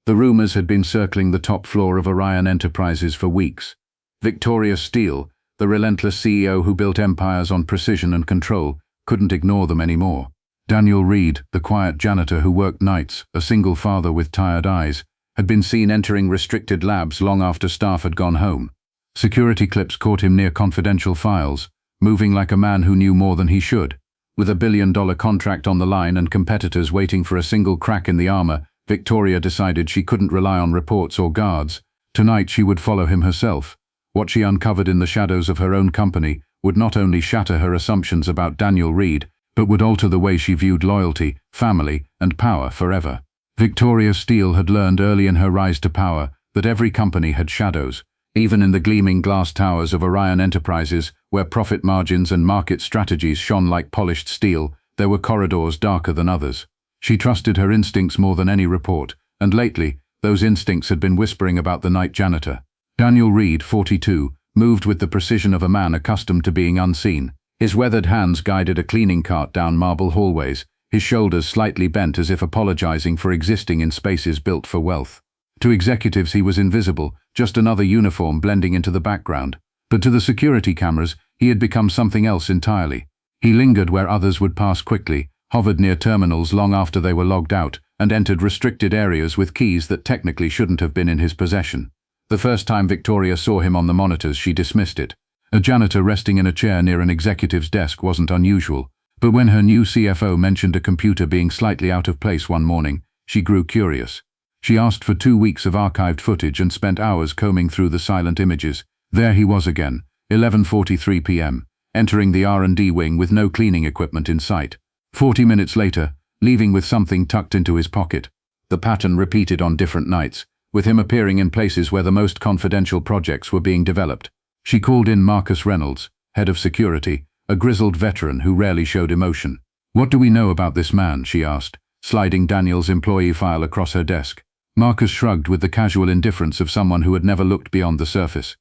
The rumors had been circling the top floor of Orion Enterprises for weeks. Victoria Steele, the relentless CEO who built empires on precision and control, couldn't ignore them anymore. Daniel Reed, the quiet janitor who worked nights, a single father with tired eyes, had been seen entering restricted labs long after staff had gone home. Security clips caught him near confidential files, moving like a man who knew more than he should. With a billion-dollar contract on the line and competitors waiting for a single crack in the armor, Victoria decided she couldn't rely on reports or guards. Tonight she would follow him herself. What she uncovered in the shadows of her own company would not only shatter her assumptions about Daniel Reed, but would alter the way she viewed loyalty, family, and power forever. Victoria Steele had learned early in her rise to power that every company had shadows. Even in the gleaming glass towers of Orion Enterprises, where profit margins and market strategies shone like polished steel, there were corridors darker than others. She trusted her instincts more than any report, and lately, those instincts had been whispering about the night janitor. Daniel Reed, 42, moved with the precision of a man accustomed to being unseen. His weathered hands guided a cleaning cart down marble hallways, his shoulders slightly bent as if apologizing for existing in spaces built for wealth. To executives he was invisible, just another uniform blending into the background. But to the security cameras, he had become something else entirely. He lingered where others would pass quickly, hovered near terminals long after they were logged out, and entered restricted areas with keys that technically shouldn't have been in his possession. The first time Victoria saw him on the monitors, she dismissed it. A janitor resting in a chair near an executive's desk wasn't unusual, but when her new CFO mentioned a computer being slightly out of place one morning, she grew curious. She asked for 2 weeks of archived footage and spent hours combing through the silent images. There he was again, 11:43 p.m., entering the R&D wing with no cleaning equipment in sight. 40 minutes later, leaving with something tucked into his pocket. The pattern repeated on different nights, with him appearing in places where the most confidential projects were being developed. She called in Marcus Reynolds, head of security, a grizzled veteran who rarely showed emotion. "What do we know about this man?" she asked, sliding Daniel's employee file across her desk. Marcus shrugged with the casual indifference of someone who had never looked beyond the surface.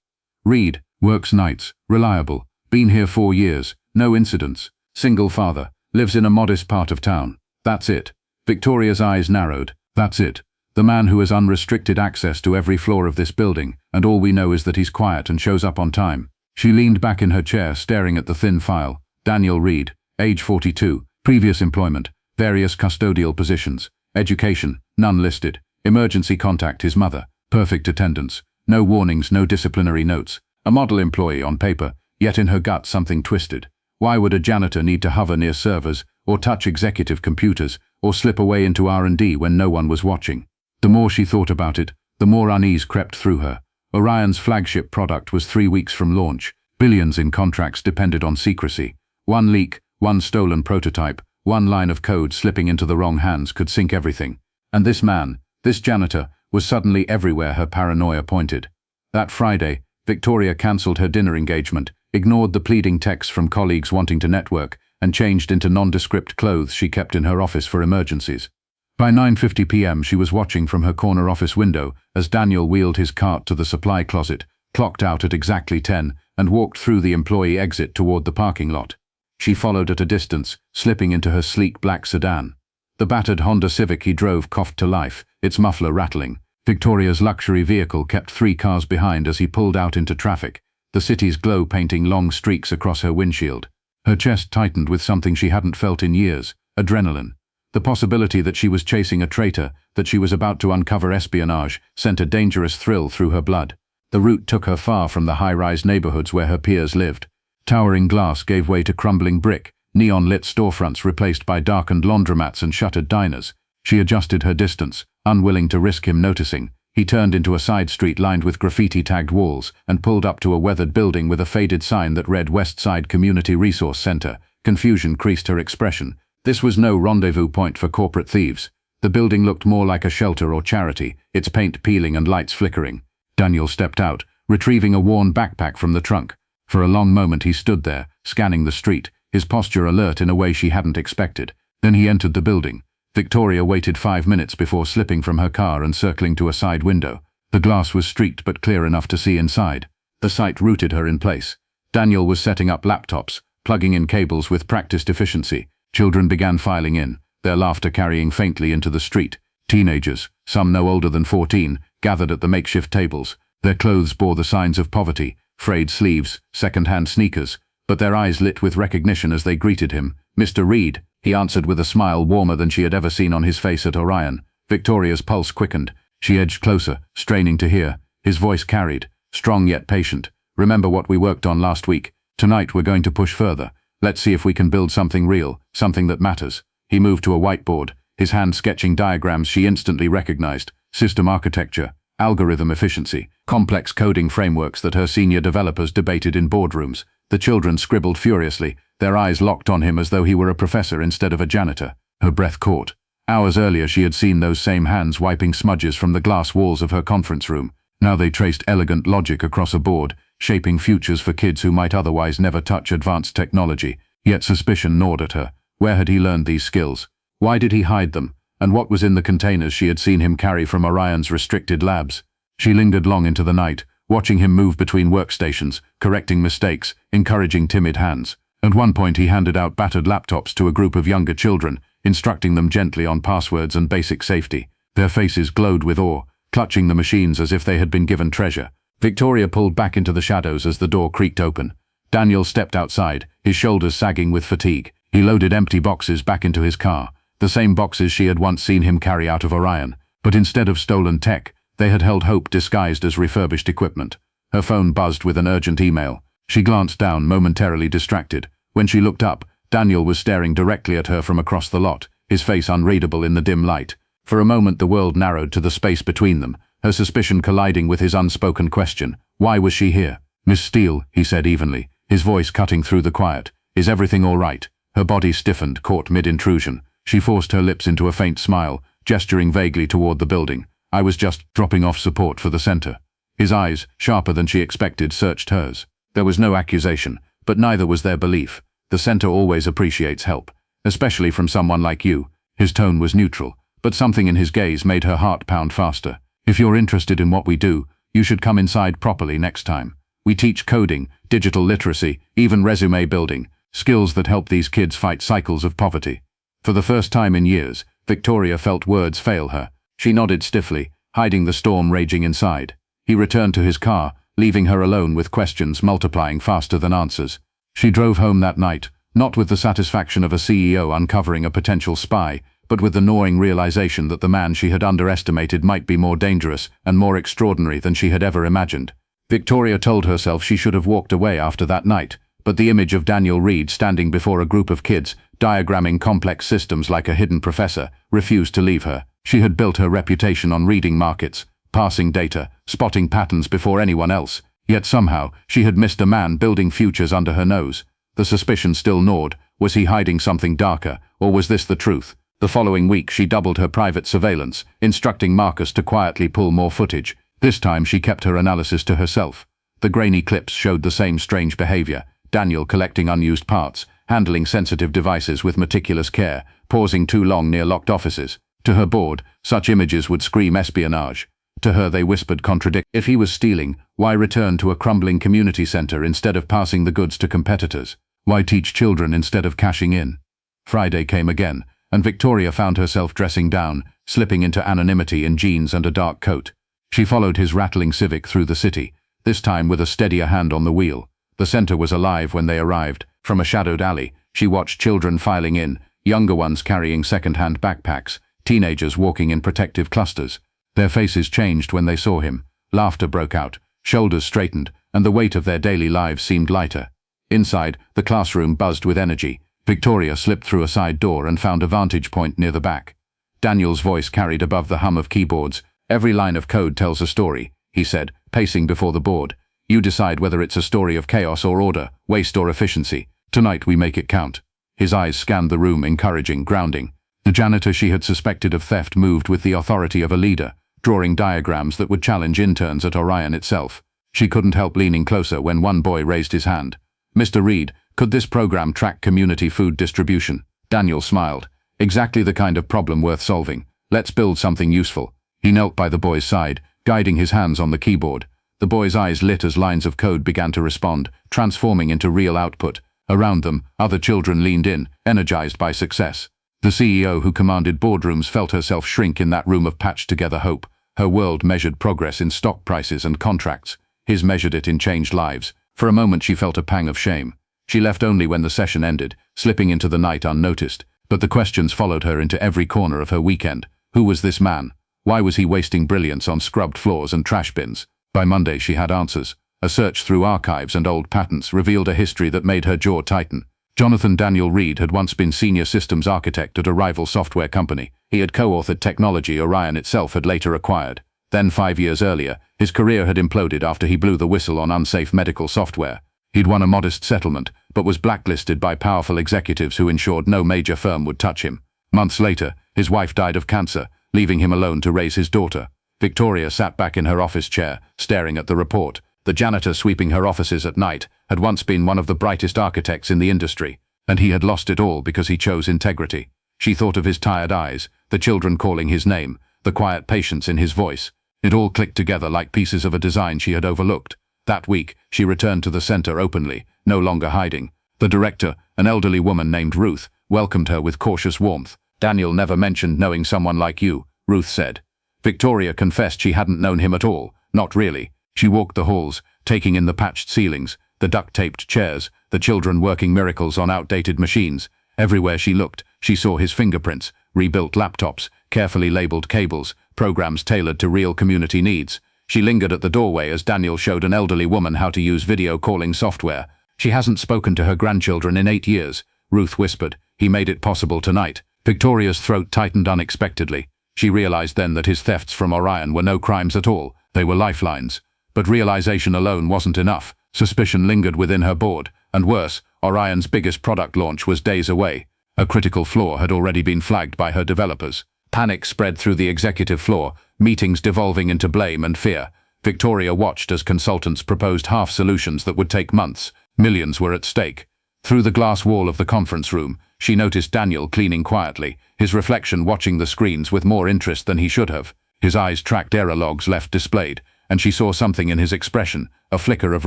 "Reed, works nights, reliable, been here 4 years, no incidents, single father, lives in a modest part of town. That's it." Victoria's eyes narrowed. "That's it. The man who has unrestricted access to every floor of this building, and all we know is that he's quiet and shows up on time." She leaned back in her chair, staring at the thin file. Daniel Reed, age 42, previous employment, various custodial positions, education, none listed, emergency contact his mother, perfect attendance, no warnings, no disciplinary notes, a model employee on paper, yet in her gut something twisted. Why would a janitor need to hover near servers, or touch executive computers, or slip away into R&D when no one was watching? The more she thought about it, the more unease crept through her. Orion's flagship product was 3 weeks from launch. Billions in contracts depended on secrecy. One leak, one stolen prototype, one line of code slipping into the wrong hands could sink everything. And this man, this janitor, was suddenly everywhere her paranoia pointed. That Friday, Victoria cancelled her dinner engagement, ignored the pleading texts from colleagues wanting to network, and changed into nondescript clothes she kept in her office for emergencies. By 9:50 p.m. she was watching from her corner office window as Daniel wheeled his cart to the supply closet, clocked out at exactly 10, and walked through the employee exit toward the parking lot. She followed at a distance, slipping into her sleek black sedan. The battered Honda Civic he drove coughed to life, its muffler rattling. Victoria's luxury vehicle kept 3 cars behind as he pulled out into traffic, the city's glow painting long streaks across her windshield. Her chest tightened with something she hadn't felt in years, adrenaline. The possibility that she was chasing a traitor, that she was about to uncover espionage, sent a dangerous thrill through her blood. The route took her far from the high-rise neighborhoods where her peers lived. Towering glass gave way to crumbling brick, neon-lit storefronts replaced by darkened laundromats and shuttered diners. She adjusted her distance, unwilling to risk him noticing. He turned into a side street lined with graffiti-tagged walls and pulled up to a weathered building with a faded sign that read West Side Community Resource Center. Confusion creased her expression. This was no rendezvous point for corporate thieves. The building looked more like a shelter or charity, its paint peeling and lights flickering. Daniel stepped out, retrieving a worn backpack from the trunk. For a long moment he stood there, scanning the street, his posture alert in a way she hadn't expected. Then he entered the building. Victoria waited 5 minutes before slipping from her car and circling to a side window. The glass was streaked but clear enough to see inside. The sight rooted her in place. Daniel was setting up laptops, plugging in cables with practiced efficiency. Children began filing in, their laughter carrying faintly into the street. Teenagers, some no older than 14, gathered at the makeshift tables. Their clothes bore the signs of poverty, frayed sleeves, second-hand sneakers, but their eyes lit with recognition as they greeted him. "Mr. Reed," he answered with a smile warmer than she had ever seen on his face at Orion. Victoria's pulse quickened. She edged closer, straining to hear. His voice carried, strong yet patient. "Remember what we worked on last week? Tonight we're going to push further. Let's see if we can build something real, something that matters." He moved to a whiteboard, his hand sketching diagrams she instantly recognized. System architecture, algorithm efficiency, complex coding frameworks that her senior developers debated in boardrooms. The children scribbled furiously, their eyes locked on him as though he were a professor instead of a janitor. Her breath caught. Hours earlier she had seen those same hands wiping smudges from the glass walls of her conference room. Now they traced elegant logic across a board, shaping futures for kids who might otherwise never touch advanced technology. Yet suspicion gnawed at her. Where had he learned these skills? Why did he hide them? And what was in the containers she had seen him carry from Orion's restricted labs? She lingered long into the night, watching him move between workstations, correcting mistakes, encouraging timid hands. At one point he handed out battered laptops to a group of younger children, instructing them gently on passwords and basic safety. Their faces glowed with awe, clutching the machines as if they had been given treasure. Victoria pulled back into the shadows as the door creaked open. Daniel stepped outside, his shoulders sagging with fatigue. He loaded empty boxes back into his car, the same boxes she had once seen him carry out of Orion. But instead of stolen tech, they had held hope disguised as refurbished equipment. Her phone buzzed with an urgent email. She glanced down, momentarily distracted. When she looked up, Daniel was staring directly at her from across the lot, his face unreadable in the dim light. For a moment the world narrowed to the space between them, her suspicion colliding with his unspoken question. Why was she here? "Miss Steele," he said evenly, his voice cutting through the quiet. "Is everything all right?" Her body stiffened, caught mid-intrusion. She forced her lips into a faint smile, gesturing vaguely toward the building. "I was just dropping off support for the center." His eyes, sharper than she expected, searched hers. There was no accusation, but neither was there belief. "The center always appreciates help, especially from someone like you." His tone was neutral, but something in his gaze made her heart pound faster. "If you're interested in what we do, you should come inside properly next time. We teach coding, digital literacy, even resume building, skills that help these kids fight cycles of poverty." For the first time in years, Victoria felt words fail her. She nodded stiffly, hiding the storm raging inside. He returned to his car, leaving her alone with questions multiplying faster than answers. She drove home that night, not with the satisfaction of a CEO uncovering a potential spy, but with the gnawing realization that the man she had underestimated might be more dangerous and more extraordinary than she had ever imagined. Victoria told herself she should have walked away after that night, but the image of Daniel Reed standing before a group of kids, diagramming complex systems like a hidden professor, refused to leave her. She had built her reputation on reading markets, parsing data, spotting patterns before anyone else. Yet somehow, she had missed a man building futures under her nose. The suspicion still gnawed. Was he hiding something darker, or was this the truth? The following week she doubled her private surveillance, instructing Marcus to quietly pull more footage. This time she kept her analysis to herself. The grainy clips showed the same strange behavior. Daniel collecting unused parts, handling sensitive devices with meticulous care, pausing too long near locked offices. To her board, such images would scream espionage. To her they whispered contradiction. If he was stealing, why return to a crumbling community center instead of passing the goods to competitors? Why teach children instead of cashing in? Friday came again, and Victoria found herself dressing down, slipping into anonymity in jeans and a dark coat. She followed his rattling Civic through the city, this time with a steadier hand on the wheel. The center was alive when they arrived. From a shadowed alley, she watched children filing in, younger ones carrying second-hand backpacks, teenagers walking in protective clusters. Their faces changed when they saw him. Laughter broke out, shoulders straightened, and the weight of their daily lives seemed lighter. Inside, the classroom buzzed with energy. Victoria slipped through a side door and found a vantage point near the back. Daniel's voice carried above the hum of keyboards. "Every line of code tells a story," he said, pacing before the board. "You decide whether it's a story of chaos or order, waste or efficiency. Tonight we make it count." His eyes scanned the room, encouraging, grounding. The janitor she had suspected of theft moved with the authority of a leader, drawing diagrams that would challenge interns at Orion itself. She couldn't help leaning closer when one boy raised his hand. "Mr. Reed, could this program track community food distribution?" Daniel smiled. "Exactly the kind of problem worth solving. Let's build something useful." He knelt by the boy's side, guiding his hands on the keyboard. The boy's eyes lit as lines of code began to respond, transforming into real output. Around them, other children leaned in, energized by success. The CEO who commanded boardrooms felt herself shrink in that room of patched-together hope. Her world measured progress in stock prices and contracts. His measured it in changed lives. For a moment she felt a pang of shame. She left only when the session ended, slipping into the night unnoticed. But the questions followed her into every corner of her weekend. Who was this man? Why was he wasting brilliance on scrubbed floors and trash bins? By Monday she had answers. A search through archives and old patents revealed a history that made her jaw tighten. Jonathan Daniel Reed had once been senior systems architect at a rival software company. He had co-authored technology Orion itself had later acquired. Then 5 years earlier, his career had imploded after he blew the whistle on unsafe medical software. He'd won a modest settlement, but was blacklisted by powerful executives who ensured no major firm would touch him. Months later, his wife died of cancer, leaving him alone to raise his daughter. Victoria sat back in her office chair, staring at the report. The janitor sweeping her offices at night had once been one of the brightest architects in the industry, and he had lost it all because he chose integrity. She thought of his tired eyes, the children calling his name, the quiet patience in his voice. It all clicked together like pieces of a design she had overlooked. That week, she returned to the center openly, no longer hiding. The director, an elderly woman named Ruth, welcomed her with cautious warmth. "Daniel never mentioned knowing someone like you," Ruth said. Victoria confessed she hadn't known him at all, not really. She walked the halls, taking in the patched ceilings, the duct-taped chairs, the children working miracles on outdated machines. Everywhere she looked, she saw his fingerprints, rebuilt laptops, carefully labeled cables, programs tailored to real community needs. She lingered at the doorway as Daniel showed an elderly woman how to use video calling software. "She hasn't spoken to her grandchildren in 8 years, Ruth whispered. "He made it possible tonight." Victoria's throat tightened unexpectedly. She realized then that his thefts from Orion were no crimes at all. They were lifelines. But realization alone wasn't enough. Suspicion lingered within her board, and worse, Orion's biggest product launch was days away. A critical flaw had already been flagged by her developers. Panic spread through the executive floor, meetings devolving into blame and fear. Victoria watched as consultants proposed half solutions that would take months. Millions were at stake. Through the glass wall of the conference room, she noticed Daniel cleaning quietly, his reflection watching the screens with more interest than he should have. His eyes tracked error logs left displayed, and she saw something in his expression, a flicker of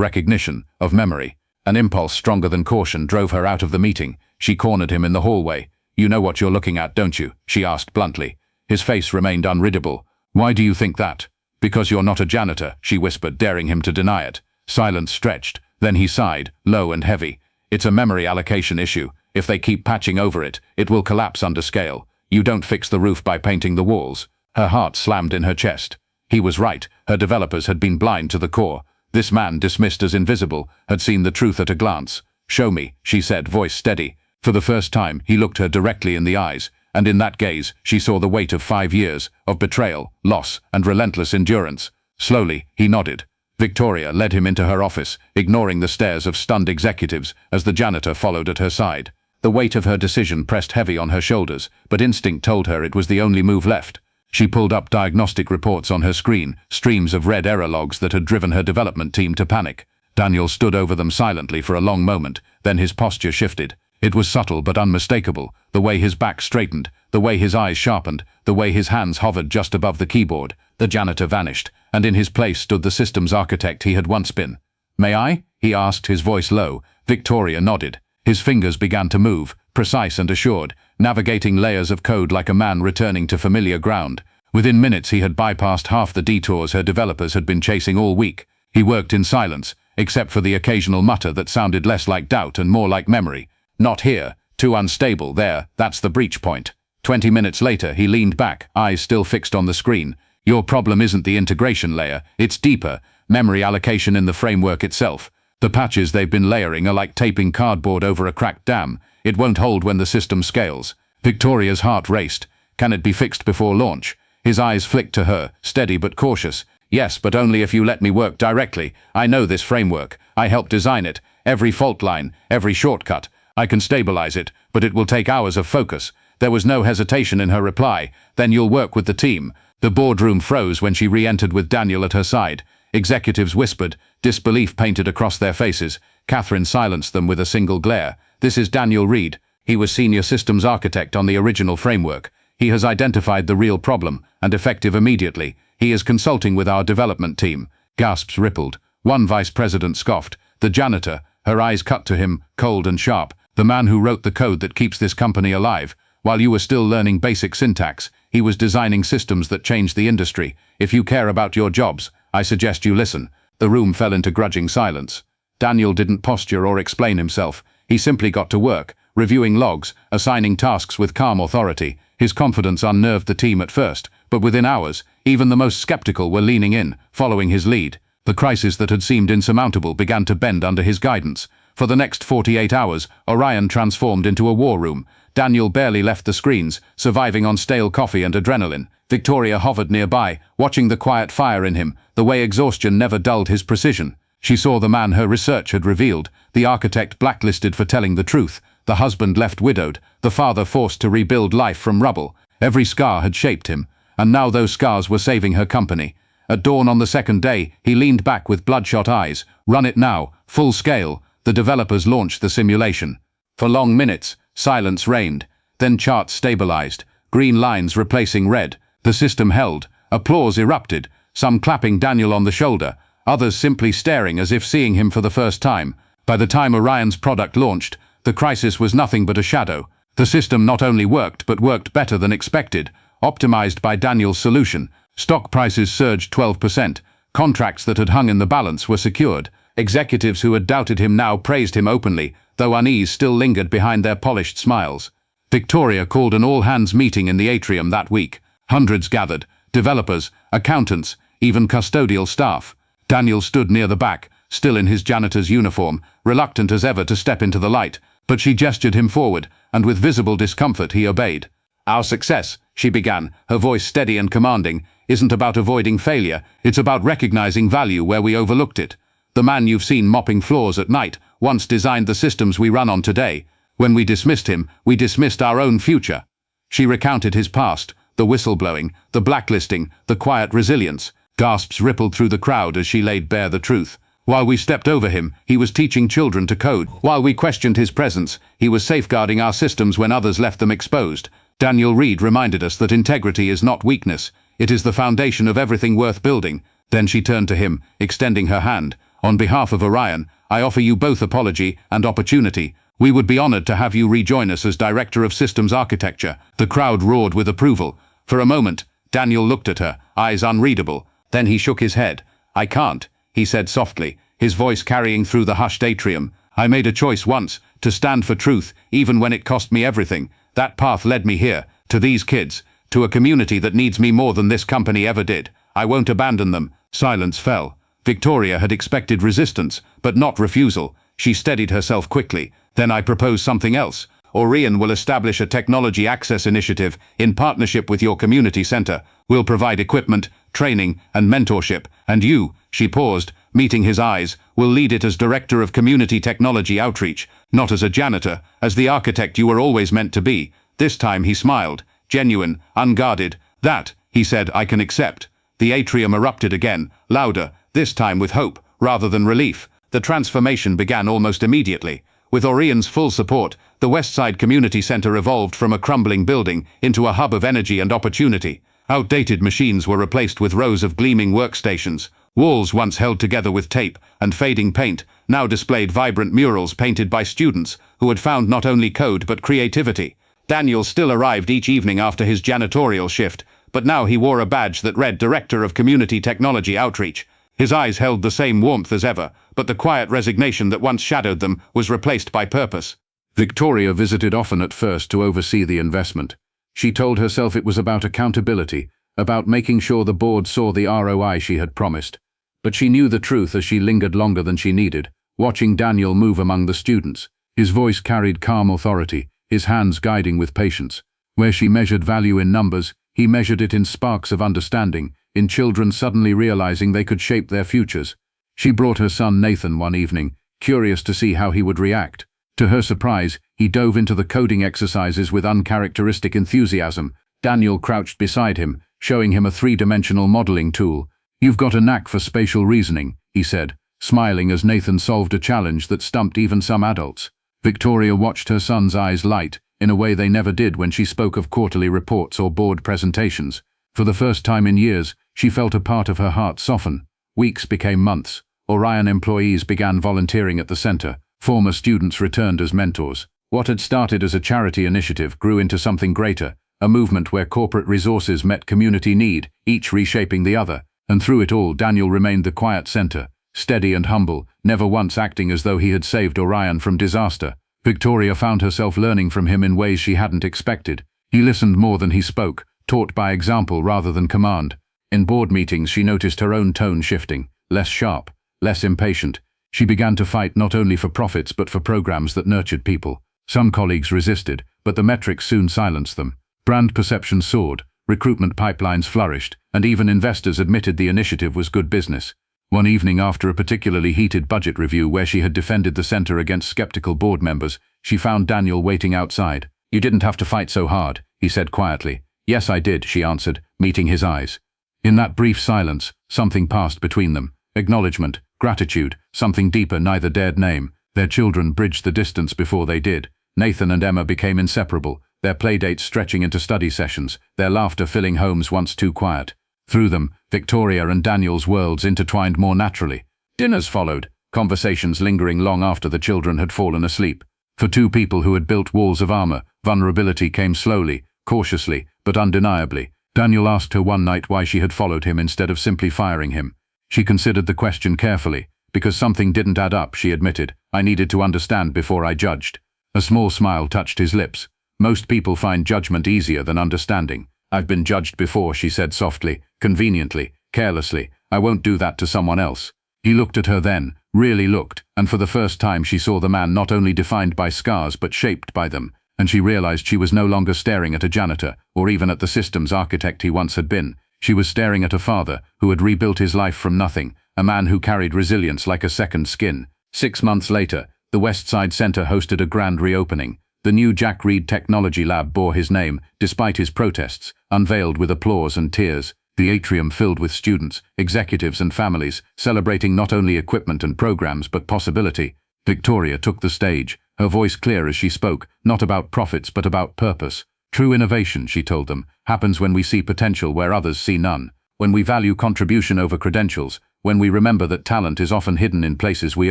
recognition, of memory. An impulse stronger than caution drove her out of the meeting. She cornered him in the hallway. "You know what you're looking at, don't you?" she asked bluntly. His face remained unreadable. "Why do you think that?" "Because you're not a janitor," she whispered, daring him to deny it. Silence stretched. Then he sighed, low and heavy. "It's a memory allocation issue. If they keep patching over it, it will collapse under scale. You don't fix the roof by painting the walls." Her heart slammed in her chest. He was right. Her developers had been blind to the core. This man, dismissed as invisible, had seen the truth at a glance. "Show me," she said, voice steady. For the first time, he looked her directly in the eyes, and in that gaze, she saw the weight of 5 years, of betrayal, loss, and relentless endurance. Slowly, he nodded. Victoria led him into her office, ignoring the stares of stunned executives as the janitor followed at her side. The weight of her decision pressed heavy on her shoulders, but instinct told her it was the only move left. She pulled up diagnostic reports on her screen, streams of red error logs that had driven her development team to panic. Daniel stood over them silently for a long moment, then his posture shifted. It was subtle but unmistakable, the way his back straightened, the way his eyes sharpened, the way his hands hovered just above the keyboard. The janitor vanished, and in his place stood the systems architect he had once been. "May I?" he asked, his voice low. Victoria nodded. His fingers began to move, precise and assured, navigating layers of code like a man returning to familiar ground. Within minutes he had bypassed half the detours her developers had been chasing all week. He worked in silence, except for the occasional mutter that sounded less like doubt and more like memory. "Not here. Too unstable. There. That's the breach point." 20 minutes later, he leaned back, eyes still fixed on the screen. "Your problem isn't the integration layer. It's deeper. Memory allocation in the framework itself. The patches they've been layering are like taping cardboard over a cracked dam. It won't hold when the system scales." Victoria's heart raced. "Can it be fixed before launch?" His eyes flicked to her, steady but cautious. "Yes, but only if you let me work directly. I know this framework. I helped design it. Every fault line, every shortcut. I can stabilize it, but it will take hours of focus." There was no hesitation in her reply. "Then you'll work with the team." The boardroom froze when she re-entered with Daniel at her side. Executives whispered, disbelief painted across their faces. Catherine silenced them with a single glare. "This is Daniel Reed. He was senior systems architect on the original framework. He has identified the real problem, and effective immediately. He is consulting with our development team." Gasps rippled. One vice president scoffed. The janitor, her eyes cut to him, cold and sharp. "The man who wrote the code that keeps this company alive. While you were still learning basic syntax, he was designing systems that changed the industry. If you care about your jobs, I suggest you listen." The room fell into grudging silence. Daniel didn't posture or explain himself. He simply got to work, reviewing logs, assigning tasks with calm authority. His confidence unnerved the team at first, but within hours, even the most skeptical were leaning in, following his lead. The crisis that had seemed insurmountable began to bend under his guidance. For the next 48 hours, Orion transformed into a war room. Daniel barely left the screens, surviving on stale coffee and adrenaline. Victoria hovered nearby, watching the quiet fire in him, the way exhaustion never dulled his precision. She saw the man her research had revealed, the architect blacklisted for telling the truth, the husband left widowed, the father forced to rebuild life from rubble. Every scar had shaped him, and now those scars were saving her company. At dawn on the second day, he leaned back with bloodshot eyes. "Run it now, full scale." The developers launched the simulation. For long minutes, silence reigned. Then charts stabilized, green lines replacing red. The system held. Applause erupted, some clapping Daniel on the shoulder, others simply staring as if seeing him for the first time. By the time Orion's product launched, the crisis was nothing but a shadow. The system not only worked, but worked better than expected, optimized by Daniel's solution. Stock prices surged 12%. Contracts that had hung in the balance were secured. Executives who had doubted him now praised him openly, though unease still lingered behind their polished smiles. Victoria called an all-hands meeting in the atrium that week. Hundreds gathered, developers, accountants, even custodial staff. Daniel stood near the back, still in his janitor's uniform, reluctant as ever to step into the light, but she gestured him forward, and with visible discomfort he obeyed. "Our success," she began, her voice steady and commanding, "isn't about avoiding failure, it's about recognizing value where we overlooked it. The man you've seen mopping floors at night once designed the systems we run on today. When we dismissed him, we dismissed our own future." She recounted his past, the whistleblowing, the blacklisting, the quiet resilience. Gasps rippled through the crowd as she laid bare the truth. While we stepped over him, he was teaching children to code. While we questioned his presence, he was safeguarding our systems when others left them exposed. Daniel Reed reminded us that integrity is not weakness. It is the foundation of everything worth building. Then she turned to him, extending her hand. "On behalf of Orion, I offer you both apology and opportunity. We would be honored to have you rejoin us as Director of Systems Architecture." The crowd roared with approval. For a moment, Daniel looked at her, eyes unreadable. Then he shook his head. "I can't," he said softly, his voice carrying through the hushed atrium. "I made a choice once, to stand for truth, even when it cost me everything. That path led me here, to these kids, to a community that needs me more than this company ever did. I won't abandon them." Silence fell. Victoria had expected resistance, but not refusal. She steadied herself quickly. "Then I propose something else. Orion will establish a technology access initiative in partnership with your community center. We'll provide equipment, training, and mentorship. And you," she paused, meeting his eyes, "will lead it as Director of Community Technology Outreach, not as a janitor, as the architect you were always meant to be." This time he smiled, genuine, unguarded. "That," he said, "I can accept." The atrium erupted again, louder, this time with hope, rather than relief. The transformation began almost immediately. With Orion's full support, the Westside Community Center evolved from a crumbling building into a hub of energy and opportunity. Outdated machines were replaced with rows of gleaming workstations. Walls once held together with tape and fading paint now displayed vibrant murals painted by students who had found not only code but creativity. Daniel still arrived each evening after his janitorial shift, but now he wore a badge that read Director of Community Technology Outreach. His eyes held the same warmth as ever, but the quiet resignation that once shadowed them was replaced by purpose. Victoria visited often at first to oversee the investment. She told herself it was about accountability, about making sure the board saw the ROI she had promised. But she knew the truth as she lingered longer than she needed, watching Daniel move among the students. His voice carried calm authority, his hands guiding with patience. Where she measured value in numbers, he measured it in sparks of understanding, in children suddenly realizing they could shape their futures. She brought her son Nathan one evening, curious to see how he would react. To her surprise, he dove into the coding exercises with uncharacteristic enthusiasm. Daniel crouched beside him, showing him a three-dimensional modeling tool. "You've got a knack for spatial reasoning," he said, smiling as Nathan solved a challenge that stumped even some adults. Victoria watched her son's eyes light, in a way they never did when she spoke of quarterly reports or board presentations. For the first time in years, she felt a part of her heart soften. Weeks became months. Orion employees began volunteering at the center. Former students returned as mentors. What had started as a charity initiative grew into something greater, a movement where corporate resources met community need, each reshaping the other. And through it all, Daniel remained the quiet center, steady and humble, never once acting as though he had saved Orion from disaster. Victoria found herself learning from him in ways she hadn't expected. He listened more than he spoke, taught by example rather than command. In board meetings, she noticed her own tone shifting, less sharp, less impatient. She began to fight not only for profits but for programs that nurtured people. Some colleagues resisted, but the metrics soon silenced them. Brand perception soared, recruitment pipelines flourished, and even investors admitted the initiative was good business. One evening, after a particularly heated budget review where she had defended the center against skeptical board members, she found Daniel waiting outside. "You didn't have to fight so hard," he said quietly. "Yes, I did," she answered, meeting his eyes. In that brief silence, something passed between them. Acknowledgement, gratitude, something deeper neither dared name. Their children bridged the distance before they did. Nathan and Emma became inseparable, their playdates stretching into study sessions, their laughter filling homes once too quiet. Through them, Victoria and Daniel's worlds intertwined more naturally. Dinners followed, conversations lingering long after the children had fallen asleep. For two people who had built walls of armor, vulnerability came slowly, cautiously, but undeniably. Daniel asked her one night why she had followed him instead of simply firing him. She considered the question carefully. "Because something didn't add up," she admitted. "I needed to understand before I judged." A small smile touched his lips. "Most people find judgment easier than understanding." "I've been judged before," she said softly, conveniently, carelessly. "I won't do that to someone else." He looked at her then, really looked, and for the first time she saw the man not only defined by scars but shaped by them, and she realized she was no longer staring at a janitor, or even at the systems architect he once had been. She was staring at a father who had rebuilt his life from nothing, a man who carried resilience like a second skin. 6 months later, the West Side Center hosted a grand reopening. The new Jack Reed Technology Lab bore his name, despite his protests, unveiled with applause and tears. The atrium filled with students, executives and families, celebrating not only equipment and programs but possibility. Victoria took the stage, her voice clear as she spoke, not about profits but about purpose. "True innovation," she told them, "happens when we see potential where others see none, when we value contribution over credentials, when we remember that talent is often hidden in places we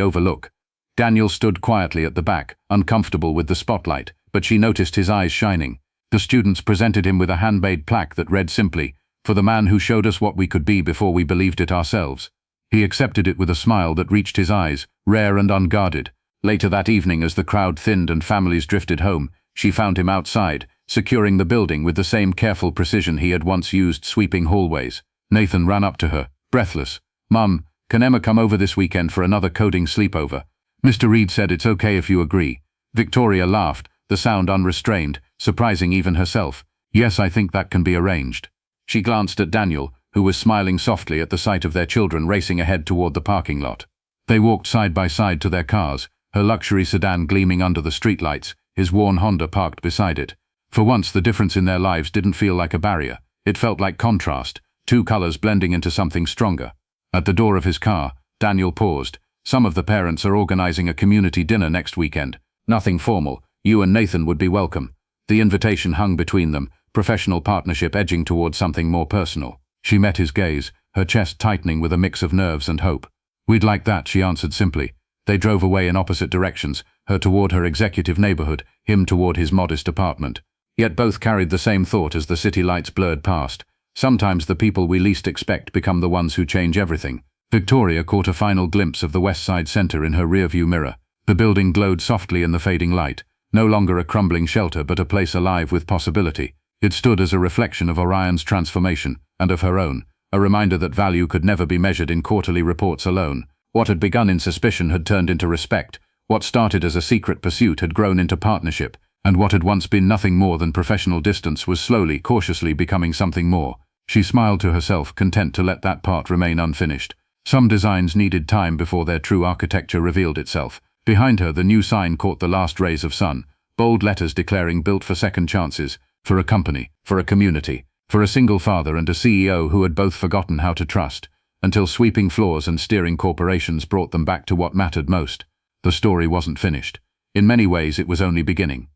overlook." Daniel stood quietly at the back, uncomfortable with the spotlight, but she noticed his eyes shining. The students presented him with a handmade plaque that read simply, "For the man who showed us what we could be before we believed it ourselves." He accepted it with a smile that reached his eyes, rare and unguarded. Later that evening, as the crowd thinned and families drifted home, she found him outside, securing the building with the same careful precision he had once used sweeping hallways. Nathan ran up to her, breathless. "Mum, can Emma come over this weekend for another coding sleepover?" Mr. Reed said, "It's okay if you agree." Victoria laughed, the sound unrestrained, surprising even herself. "Yes, I think that can be arranged." She glanced at Daniel, who was smiling softly at the sight of their children racing ahead toward the parking lot. They walked side by side to their cars, her luxury sedan gleaming under the streetlights, his worn Honda parked beside it. For once, the difference in their lives didn't feel like a barrier. It felt like contrast, two colors blending into something stronger. At the door of his car, Daniel paused. "Some of the parents are organizing a community dinner next weekend. Nothing formal. You and Nathan would be welcome." The invitation hung between them, professional partnership edging toward something more personal. She met his gaze, her chest tightening with a mix of nerves and hope. "We'd like that," she answered simply. They drove away in opposite directions, her toward her executive neighborhood, him toward his modest apartment. Yet both carried the same thought as the city lights blurred past. Sometimes the people we least expect become the ones who change everything. Victoria caught a final glimpse of the West Side Center in her rearview mirror. The building glowed softly in the fading light, no longer a crumbling shelter but a place alive with possibility. It stood as a reflection of Orion's transformation, and of her own, a reminder that value could never be measured in quarterly reports alone. What had begun in suspicion had turned into respect. What started as a secret pursuit had grown into partnership, and what had once been nothing more than professional distance was slowly, cautiously becoming something more. She smiled to herself, content to let that part remain unfinished. Some designs needed time before their true architecture revealed itself. Behind her, the new sign caught the last rays of sun, bold letters declaring built for second chances, for a company, for a community, for a single father and a CEO who had both forgotten how to trust, until sweeping floors and steering corporations brought them back to what mattered most. The story wasn't finished. In many ways, it was only beginning.